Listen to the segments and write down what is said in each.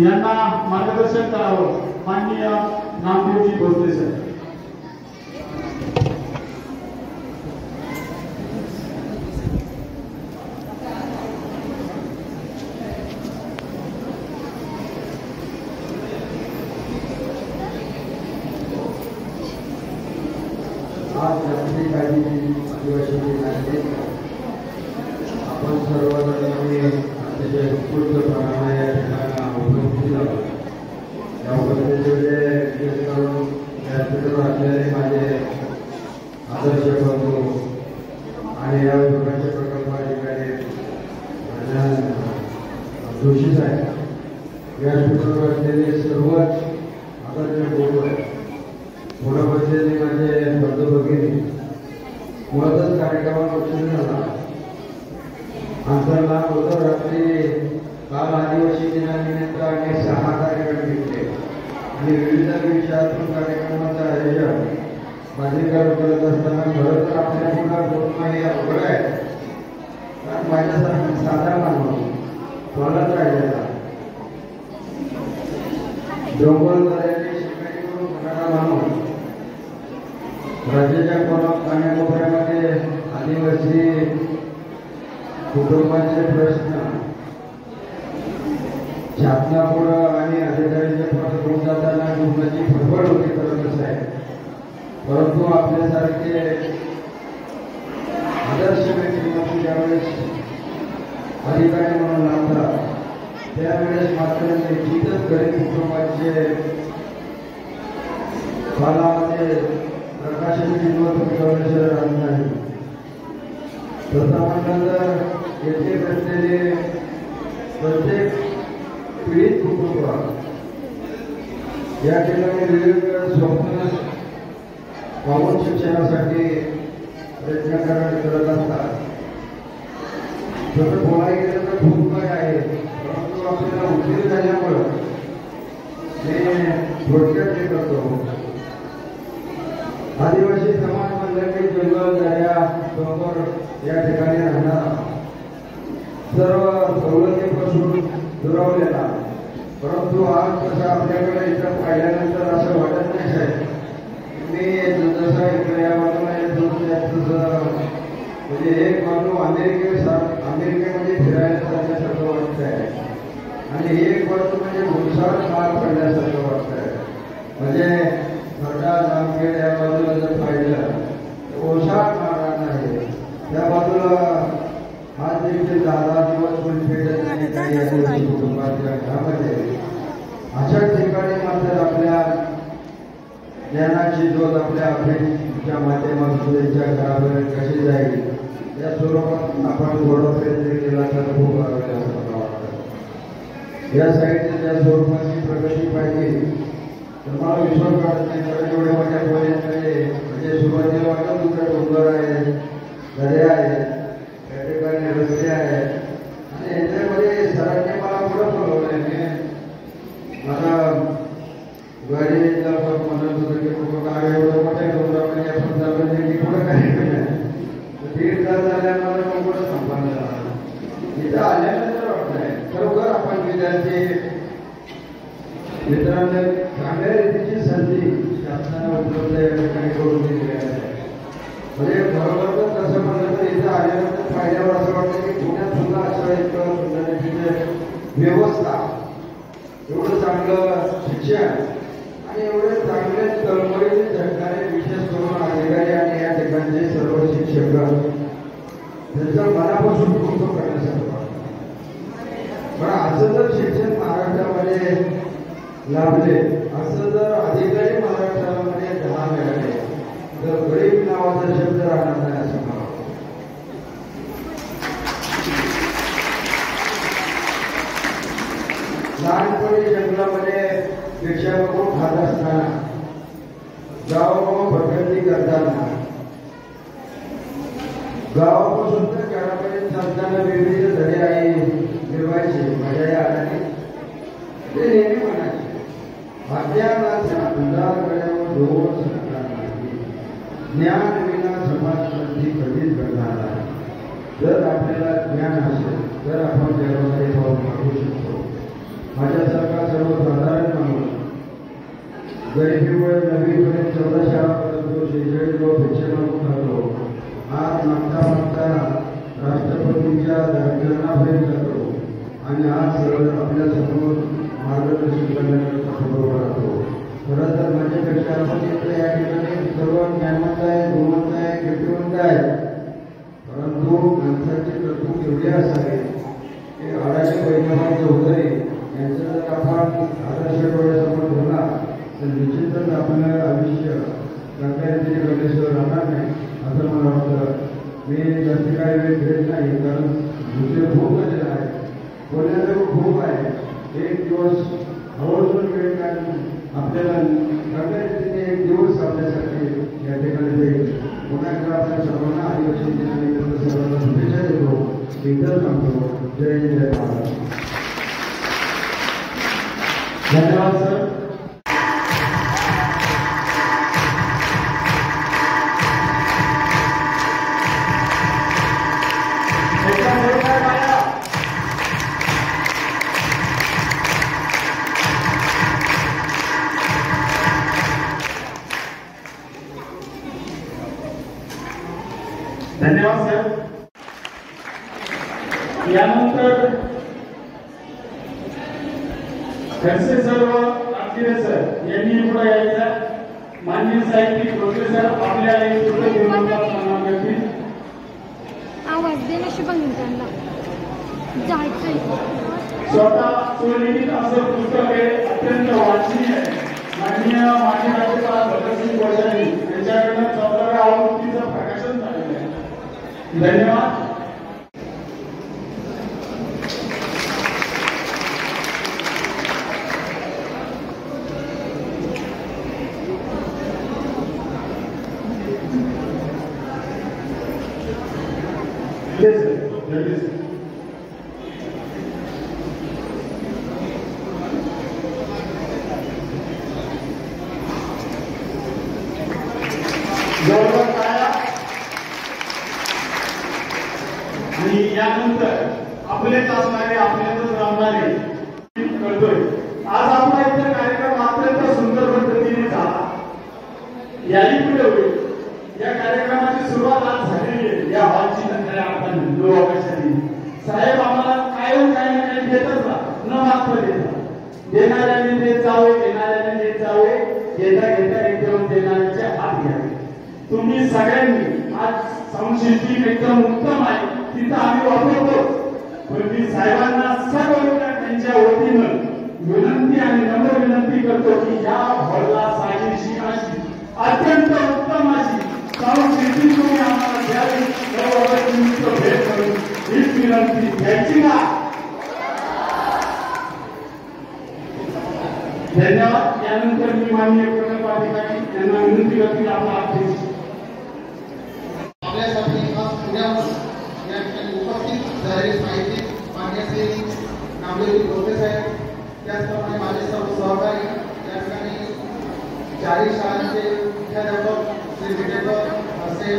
यांना मार्गदर्शन करावं माननीय नामदेवजी भोसले सर. आज रात्री काही आदिवासी दिन आहे. आपण सर्वजणांनी अतिशय उत्कृष्ट प्रमाणे या ठिकाणी उपस्थित आहोत. या उपस्थितीचे विशेष करून व्यासपीठावर असलेले माझे आदर्श बंधू आणि या विभागाचे प्रकल्प अधिकारी जोशी साहेब, व्यासपीठावर असलेले सर्वच आदर्श बंधू आहेत. पुढे बसलेले माझे बंधू भगिनी, मुळातच कार्यक्रमात उत्सुक झाला. आमचा होतं रात्री काल आदिवासी दिनानिमित्त आम्ही 6 कार्यक्रम घेतले आणि विविध विषयातून कार्यक्रमाचं आयोजन माझेकर करत असताना खरं तर आपल्या पुन्हा बोलणं हे अवघड आहे. कारण माझ्यासारखा साधा माणूस बोलत राहिलेला डोंगर दऱ्याने शिकारी करून होणारा माणूस राज्याच्या कानाकोपऱ्यामध्ये आदिवासी कुटुंबाचे प्रश्न शासनापुढं आणि अधिकाऱ्यांच्या पुढे घेऊन जाताना कुटुंबाची फडफड होती करतच आहे. परंतु आपल्यासारखे आदर्श व्यक्तिमत्व ज्यावेळेस अधिकारी म्हणून लागतात त्यावेळेस मात्र निश्चितच गरीब कुटुंबाचे कालामध्ये प्रकाशन किंमत राहत नाही. तसं म्हटलं तर येथे बसलेले प्रत्येक पीडित कुटुंब या ठिकाणी वेगवेगळं स्वप्न पाहून शिक्षणासाठी प्रयत्न करत असतात. तसं बोलायला गेलं तर खूप काय आहे, परंतु आपल्याला उशीर झाल्यामुळं मी थोडक्यात हे करतो. आदिवासी समाज म्हणलं की जंगल दर्या डोंगर या ठिकाणी राहणारा सर्व सवलतीपासून दुरावलेला. परंतु आज कसं आपल्याकडे इथं पाहिल्यानंतर असं वाटत नाही साहेब, मी जसं इकडे या बाजूला म्हणजे एक बाजू अमेरिकेमध्ये फिरायला जाण्यासारखं वाटत आहे आणि एक बाजू म्हणजे भुसार मार पडल्यासारखं वाटत आहे. म्हणजे खड्डा जामखेड या बाजूला जर पाहिलं ओसाड मारणार नाही, त्या बाजूला आज देखील 10 दिवस पण भेटत नाही कुटुंबाच्या घरामध्ये. अशा ठिकाणी मात्र आपल्या ज्ञानाची ज्योत आपल्या अभ्यासाच्या माध्यमातून त्यांच्या घरापर्यंत कशी जाईल या स्वरूपात आपण थोडा प्रयत्न केला तर खूप वाटतं. या साईडच्या ज्या स्वरूपाची प्रगती पाहिजे तर मला विश्वास वाटत नाही. कारण एवढ्या मोठ्या पर्यंत म्हणजे सुरुवातीला वाटत होतं डोंगर आहे, दर्या आहे, त्या ठिकाणी रस्ते आहेत आणि याच्यामध्ये सरांनी मला पुढं बोलवलंय. मला गाडी म्हणत होतं की काय एवढं मोठ्या डोंगरामध्ये आपण जाऊन की पुढं काही नाही. 1.5 तास झाल्यानंतर मग पुढं संपन्न इथं आल्यानंतर वाटतंय खरोखर आपण विद्यार्थी मित्रांना चांगल्या रीतीची संधी शासनाने उपलब्ध या ठिकाणी करून दिली आहे. म्हणजे बरोबर तसं म्हणलं तर इथं आल्यानंतर पाहिल्यावर असं वाटतं की पुण्यात सुद्धा असं एक व्यवस्था, एवढं चांगलं शिक्षण आणि एवढे चांगले तळमळीने झटणारे विशेष करून अधिकारी आणि या ठिकाणचे सर्व शिक्षक त्यांचं मनापासून कौतुक करण्यासारखं वाटतं. पण असं जर शिक्षण महाराष्ट्रामध्ये लाभले, असं जर अधिकारी महाराष्ट्रामध्ये 10 मिळाले तर गरीब नावाचा शब्द राहणार नाही असं मला वाटतं. लहानपणी जंगलामध्ये भिक्षा बघून खात असताना गावामध्ये भटकंती करताना गावापासून तर घरापर्यंत चालताना वेगवेगळे धडे आई निर्वायचे माझ्या या आधाने ते नेहमी म्हणायचे अज्ञानाचा अंधार गळ्यावर डोळ सरकणार नाही, ज्ञान विना समाज क्रांती कधीच घडणार नाही. जर आपल्याला ज्ञान असेल तर आपण जगामध्ये पाऊल टाकू शकतो. माझ्यासारखा 14 शाळा करतो, 46 लोक शिक्षण करतो. आज मागता राष्ट्रपतींच्या दर्शनापर्यंत जातो आणि आज आपल्या समोर मार्गदर्शन करण्याकरता समोर राहतो. खरं तर माझ्यापेक्षा आपण इकडे या ठिकाणी सर्व ज्ञानवंत आहे, गुणवंत आहे, कीर्तिवंत आहे, परंतु माणसाची कर्तृत्व एवढे असावे की आडाचे पैलवान चौधरी यांचं जर आपण आदर्श डोळ्यासमोर ठेवला तर निश्चितच आपलं आयुष्य रंगायचे गणेश्वर राहणार नाही असं मला वाटतं. मी जास्त काही वेळ घेत नाही, कारण दुसरे खूप गरजेचं आहे, बोलण्याचं खूप आहे. एक दिवस आवर्जून वेळ काढून आपल्याला रंगायचे एक दिवस आपल्यासाठी या ठिकाणी जाईल. पुन्हा एकदा आपल्या सर्वांना आदिवासी दिनानिमित्त सर्वांना शुभेच्छा देतो. इथं सांगतो. जय जय महाराज. धन्यवाद सर. धन्यवाद सर. यानंतर खडसे सर व रामगिरे सर यांनी पुढे यायचं. माननीय साहित्यिक प्रोफेसर आपल्याला एक पुढे घेऊन सन्मान करतील. आवाज देण्याशी बघितलं जायचंय. स्वतः स्वलिखित असं पुस्तक आहे, अत्यंत वाचनीय आहे. माननीय माजी राज्यपाल भगतसिंग कोश्यारी यांच्याकडून 14व्या आवृत्तीचं प्रकाशन झालेलं आहे. धन्यवाद. आणि यानंतर आपलेच असणारे, आपल्यातच राहणारे करतोय. आज आपला इथं कार्यक्रम अत्यंत सुंदर पद्धतीने झाला. याही पुढे होईल. या कार्यक्रमाची सुरुवात आज झालेली आहे. या हॉलची नंतर आपण 9 ऑगस्टसाठी साहेब आम्हाला कायम काही ना काही देतच राहतात, न मात्र देतात. देणाऱ्याने देत जावे, देणाऱ्याने देत जावे, घेता घेता एक देऊन देणाऱ्याचे हात घ्यावे. तुम्ही सगळ्यांनी आज संशिष्टी एकदम उत्तम आहे, तिथं आम्ही वापरतो. पण मी साहेबांना सर्व त्यांच्या वतीनं विनंती आणि नम्र विनंती करतो की या हॉलला साजेशी अशी अत्यंत उत्तम अशी संस्कृती तुम्ही आम्हाला द्यावी. भेट करून हीच विनंती घ्यायची का? धन्यवाद. यानंतर मी माननीय प्रकल्प अधिकारी यांना विनंती करतील आपला अध्यक्ष. आपल्यासाठी खास पुण्याहून या ठिकाणी उपस्थित झालेले साहित्यिक मान्य श्री नामदेव प्रोफेसर आहेत, त्याचप्रमाणे माझे सर्व सहकारी या ठिकाणी 40 शाळांचे मुख्याध्यापक श्री विटेकर असे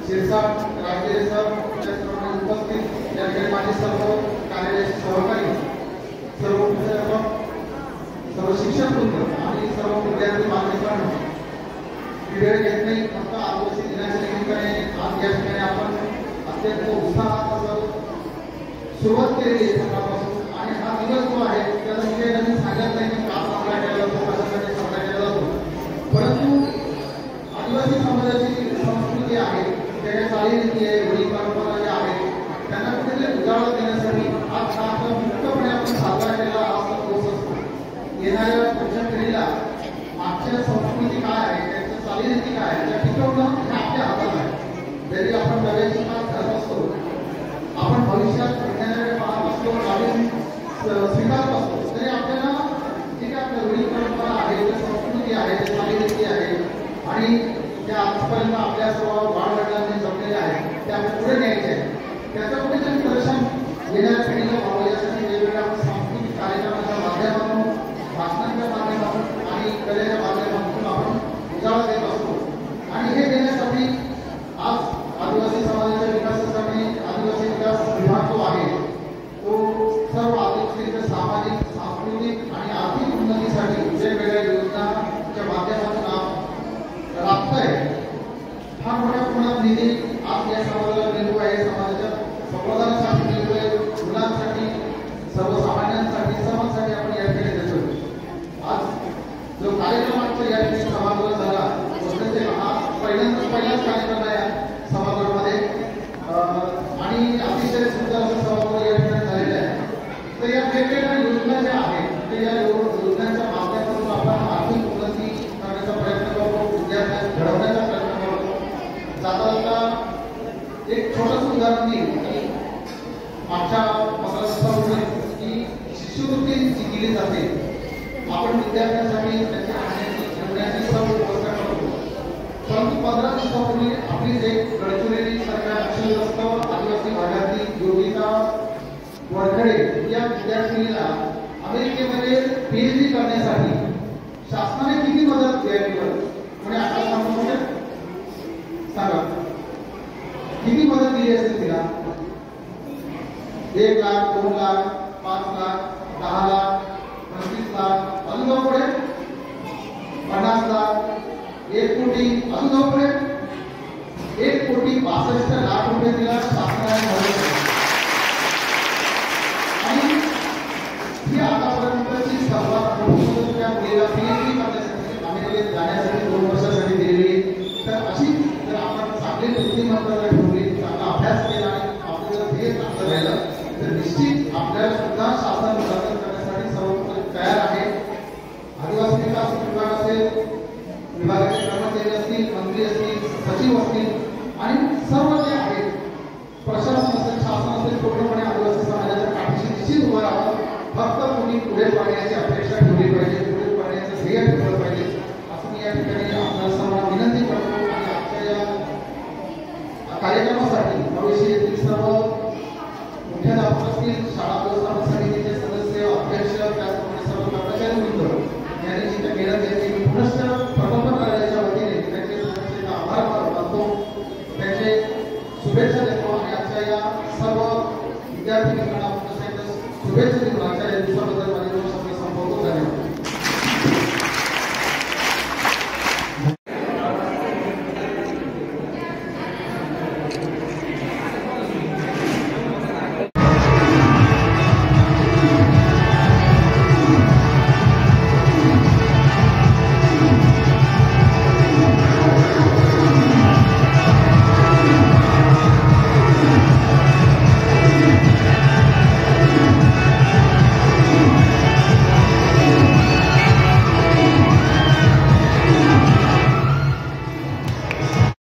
शिरसाट रामगिरे सर, त्याचप्रमाणे उपस्थित या ठिकाणी माझे सर्व कार्यालयाचे सहकारी, सर्व मुख्याध्यापक, सर्व शिक्षक वृंद आणि सर्व विद्यार्थी बांधवांनो, वेळ घेत नाही. फक्त आदिवासी दिनाच्या निमित्ताने आज या ठिकाणी आपण अत्यंत उत्साहात सुरुवात केलेली आहे सकाळपासून. आणि हा दिवस जो आहे त्याला म्हणजे नवीन सांगत नाही की का साजरा केला जातो, कशासाठी साजरा केला जातो, परंतु आदिवासी समाजाची संस्कृती आहे, त्याच्या चालीरीती आहे, रूढी परंपरा ज्या आहेत त्यांना कुठेतरी उजाळा देण्यासाठी आज हा मुक्तपणे आपण साजरा केला असा दिवस असतो. येणाऱ्या पुढच्या पिढीला मागच्या संस्कृती काय आहे, त्याच्या चालीरीती काय आहे, त्या टिकवणं हे आपल्या हातात आहे. जरी आपण नव्याची काळ करत असतो, आपण भविष्यात विज्ञानाकडे पाहत असतो, नवीन स्वीकारत असतो, तरी आपल्याला जी काय आपल्या रूढी परंपरा आहे, त्या संस्कृती आहे, त्या चालीरीती आहे आणि त्या आजपर्यंत आपल्या सर्व वाढवडिलांनी जमलेल्या आहेत त्या आपण पुढे न्यायचे आहे. त्याचं कुठेतरी प्रदर्शन येणाऱ्या पिढीला व्हावं यासाठी वेगवेगळ्या सांस्कृतिक कार्यक्रमाच्या माध्यमातून, भाषणांच्या माध्यमातून आणि कलेच्या माध्यमातून आपण उजाळा देत असतो. आणि हे देण्यासाठी आज आदिवासी समाजाच्या विकासासाठी आदिवासी विकास विभाग जो आहे तो सर्व आदिवासींच्या सामाजिक, सांस्कृतिक आणि आर्थिक उन्नतीसाठी वेगवेगळ्या योजनांच्या माध्यमातून दिली जाते. आपण विद्यार्थ्यांसाठी त्यांच्या राहण्याची जेवणाची सर्व व्यवस्था करतो. परंतु 15 दिवसापूर्वी आपलीच एक गडचिरोली सारख्या नक्षलग्रस्त आदिवासी भागातील योगिता वरखडे या विद्यार्थिनीला अमेरिकेमध्ये PhD करण्यासाठी शासनाने किती मदत द्यावी कोणी आता सांगू सांगा किती मदत दिली असेल तिला? 1 लाख, 2 लाख, 5 लाख, 10 लाख, 25 लाख, अजून जाऊ पुढे 50 लाख, 1 कोटी, अजून जाऊ पुढे 1,62,00,000 रुपये तिला शासनाने मदत केली. आणि ही आतापर्यंतची सर्वात मोठी मदत त्या मुलीला PhD करण्यासाठी अमेरिकेत जाण्यासाठी 2 वर्षासाठी दिलेली. तर अशी जर आपण चांगली बुद्धिमत्ता जर ठेवली, चांगला अभ्यास केला आणि आपल्याला ध्येय चांगलं राहिलं तर निश्चित आपल्याला सुद्धा शासन मदत करण्यासाठी सर्व तयार आहे. आदिवासी विकास विभाग असेल, विभागाचे कर्मचारी असतील, मंत्री असतील, सचिव असतील आणि सर्व जे आहेत प्रशासन असेल, शासन असेल, पूर्णपणे आदिवासी समाजाच्या पाठीशी निश्चित उभं राहावं. फक्त कोणी पुढे पाडण्याची अपेक्षा ठेवली पाहिजे, पुढे पाडण्याचं ध्येय ठेवलं पाहिजे असं मी या ठिकाणी